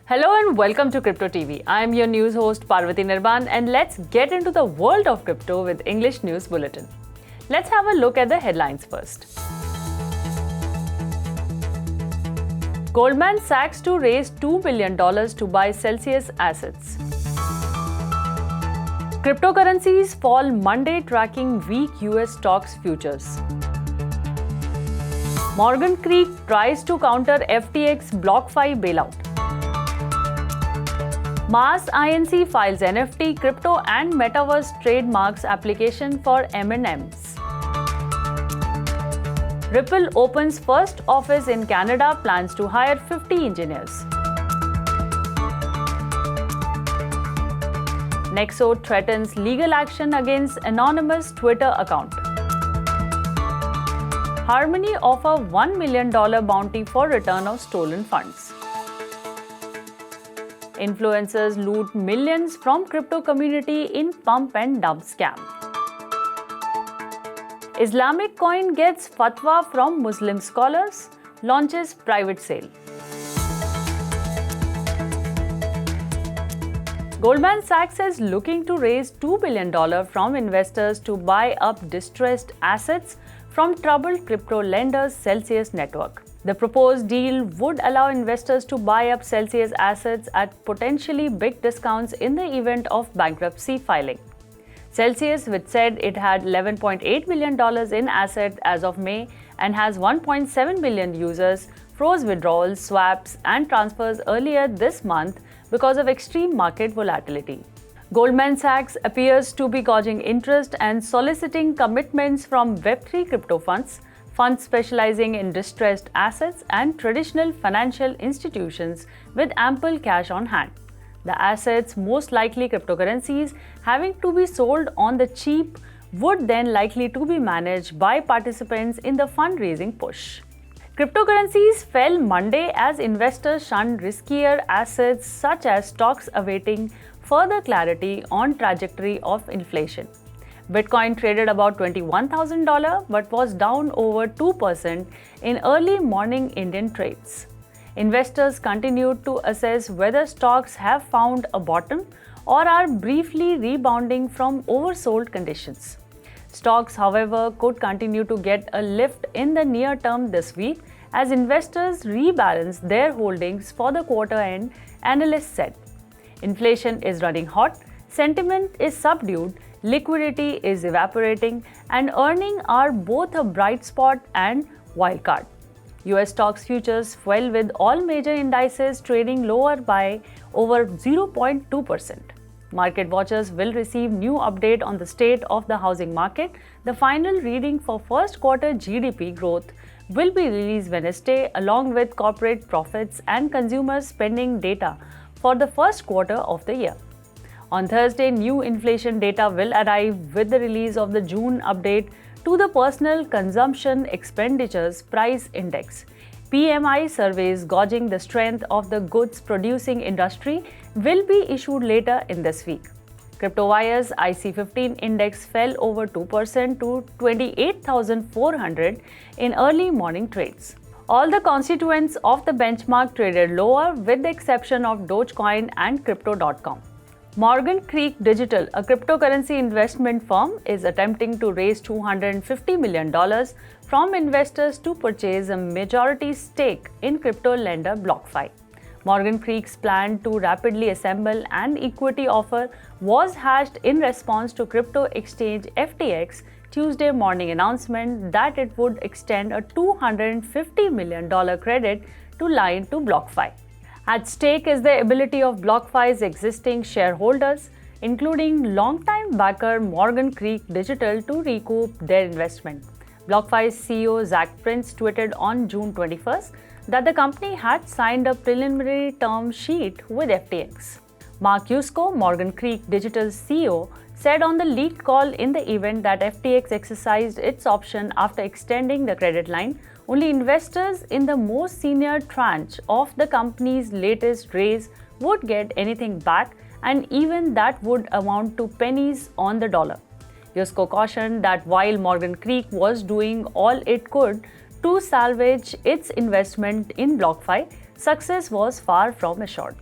Hello and welcome to Crypto TV. I am your news host Parvati Nirban and let's get into the world of crypto with English News Bulletin. Let's have a look at the headlines first. Goldman Sachs to raise $2 billion to buy Celsius assets. Cryptocurrencies fall Monday tracking weak US stocks futures. Morgan Creek tries to counter FTX BlockFi bailout. Mars Inc. files NFT, crypto and metaverse trademarks application for M&Ms. Ripple opens first office in Canada, plans to hire 50 engineers. Nexo threatens legal action against anonymous Twitter account. Harmony offer $1 million bounty for return of stolen funds. Influencers loot millions from crypto community in pump and dump scam. Islamic coin gets fatwa from Muslim scholars, launches private sale. Goldman Sachs is looking to raise $2 billion from investors to buy up distressed assets from troubled crypto lenders Celsius Network. The proposed deal would allow investors to buy up Celsius assets at potentially big discounts in the event of bankruptcy filing. Celsius, which said it had $11.8 billion in assets as of May and has 1.7 million users, froze withdrawals, swaps, and transfers earlier this month because of extreme market volatility. Goldman Sachs appears to be gauging interest and soliciting commitments from Web3 crypto funds specializing in distressed assets, and traditional financial institutions with ample cash on hand. The assets, most likely cryptocurrencies, having to be sold on the cheap, would then likely to be managed by participants in the fundraising push. Cryptocurrencies fell Monday as investors shunned riskier assets such as stocks awaiting further clarity on trajectory of inflation. Bitcoin traded about $21,000 but was down over 2% in early morning Indian trades. Investors continued to assess whether stocks have found a bottom or are briefly rebounding from oversold conditions. Stocks, however, could continue to get a lift in the near term this week as investors rebalance their holdings for the quarter end, analysts said. Inflation is running hot, sentiment is subdued, liquidity is evaporating, and earnings are both a bright spot and wildcard. US stocks futures fell with all major indices trading lower by over 0.2%. Market watchers will receive new update on the state of the housing market. The final reading for first quarter GDP growth will be released Wednesday along with corporate profits and consumer spending data for the first quarter of the year. On Thursday, new inflation data will arrive with the release of the June update to the Personal Consumption Expenditures Price Index. PMI surveys gauging the strength of the goods producing industry will be issued later in this week. CryptoWire's IC15 index fell over 2% to 28,400 in early morning trades. All the constituents of the benchmark traded lower with the exception of Dogecoin and Crypto.com. Morgan Creek Digital, a cryptocurrency investment firm, is attempting to raise $250 million from investors to purchase a majority stake in crypto lender BlockFi. Morgan Creek's plan to rapidly assemble an equity offer was hatched in response to crypto exchange FTX Tuesday morning announcement that it would extend a $250 million credit line to BlockFi. At stake is the ability of BlockFi's existing shareholders, including longtime backer Morgan Creek Digital, to recoup their investment. BlockFi's CEO Zach Prince tweeted on June 21st that the company had signed a preliminary term sheet with FTX. Mark Yusko, Morgan Creek Digital's CEO, said on the leaked call in the event that FTX exercised its option after extending the credit line. Only investors in the most senior tranche of the company's latest raise would get anything back, and even that would amount to pennies on the dollar. Yusko cautioned that while Morgan Creek was doing all it could to salvage its investment in BlockFi, success was far from assured.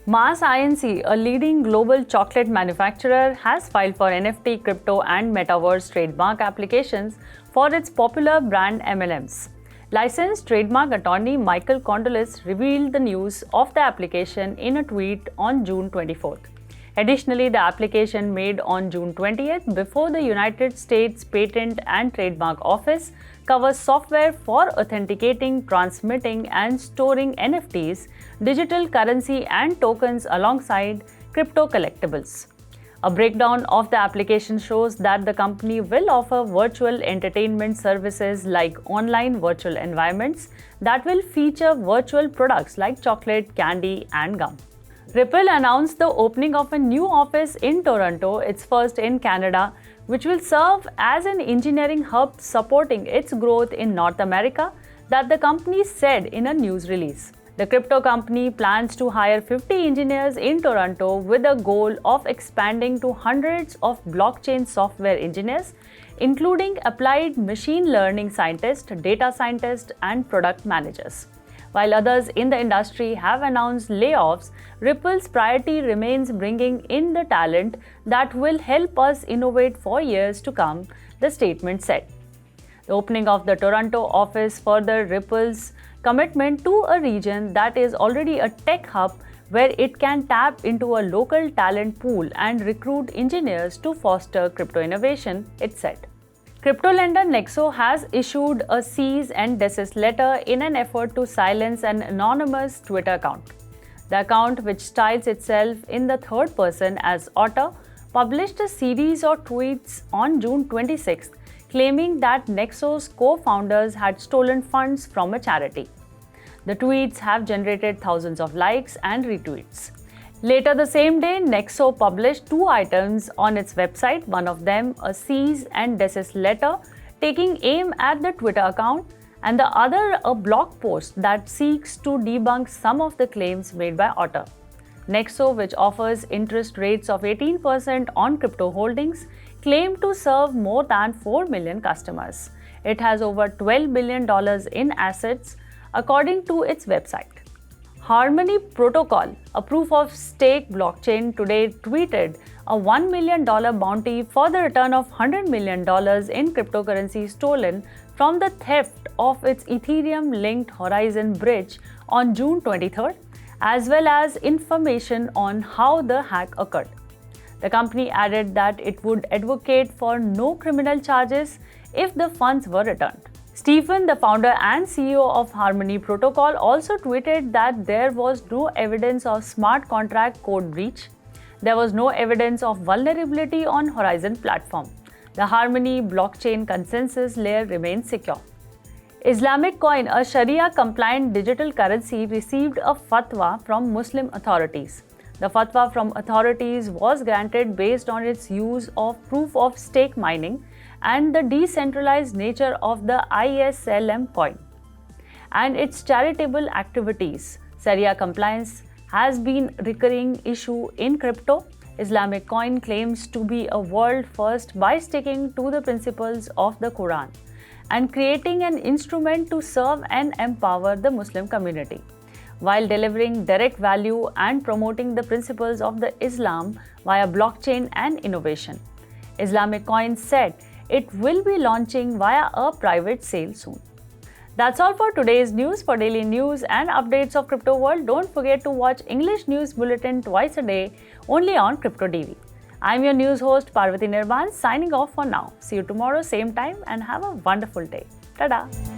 Mars Inc., a leading global chocolate manufacturer, has filed for NFT, crypto, and metaverse trademark applications for its popular brand M&M's. Licensed trademark attorney Michael Kondolis revealed the news of the application in a tweet on June 24th. Additionally, the application made on June 20th before the United States Patent and Trademark Office covers software for authenticating, transmitting, and storing NFTs, digital currency, and tokens alongside crypto collectibles. A breakdown of the application shows that the company will offer virtual entertainment services like online virtual environments that will feature virtual products like chocolate, candy, and gum. Ripple announced the opening of a new office in Toronto, its first in Canada, which will serve as an engineering hub supporting its growth in North America, that the company said in a news release. The crypto company plans to hire 50 engineers in Toronto with a goal of expanding to hundreds of blockchain software engineers, including applied machine learning scientists, data scientists, and product managers. While others in the industry have announced layoffs, Ripple's priority remains bringing in the talent that will help us innovate for years to come, the statement said. The opening of the Toronto office further Ripple's commitment to a region that is already a tech hub where it can tap into a local talent pool and recruit engineers to foster crypto innovation, it said. Crypto lender Nexo has issued a cease and desist letter in an effort to silence an anonymous Twitter account. The account, which styles itself in the third person as Otter, published a series of tweets on June 26th claiming that Nexo's co-founders had stolen funds from a charity. The tweets have generated thousands of likes and retweets. Later the same day, Nexo published 2 items on its website, one of them a cease and desist letter taking aim at the Twitter account, and the other a blog post that seeks to debunk some of the claims made by Otter. Nexo, which offers interest rates of 18% on crypto holdings, claimed to serve more than 4 million customers. It has over $12 billion in assets, according to its website. Harmony Protocol, a proof-of-stake blockchain, today tweeted a $1 million bounty for the return of $100 million in cryptocurrency stolen from the theft of its Ethereum-linked Horizon bridge on June 23rd, as well as information on how the hack occurred. The company added that it would advocate for no criminal charges if the funds were returned. Stephen, the founder and CEO of Harmony Protocol, also tweeted that there was no evidence of smart contract code breach. There was no evidence of vulnerability on Horizon platform. The Harmony blockchain consensus layer remains secure. Islamic Coin, a Sharia-compliant digital currency, received a fatwa from Muslim authorities. The fatwa from authorities was granted based on its use of proof-of-stake mining and the decentralized nature of the ISLM coin and its charitable activities. Sharia compliance has been a recurring issue in crypto. Islamic Coin claims to be a world first by sticking to the principles of the Quran and creating an instrument to serve and empower the Muslim community, while delivering direct value and promoting the principles of the Islam via blockchain and innovation. Islamic Coin said it will be launching via a private sale soon. That's all for today's news. For daily news and updates of crypto world, don't forget to watch English News Bulletin twice a day only on Crypto TV. I'm your news host Parvati Nirban, signing off for now. See you tomorrow same time and have a wonderful day. Tada!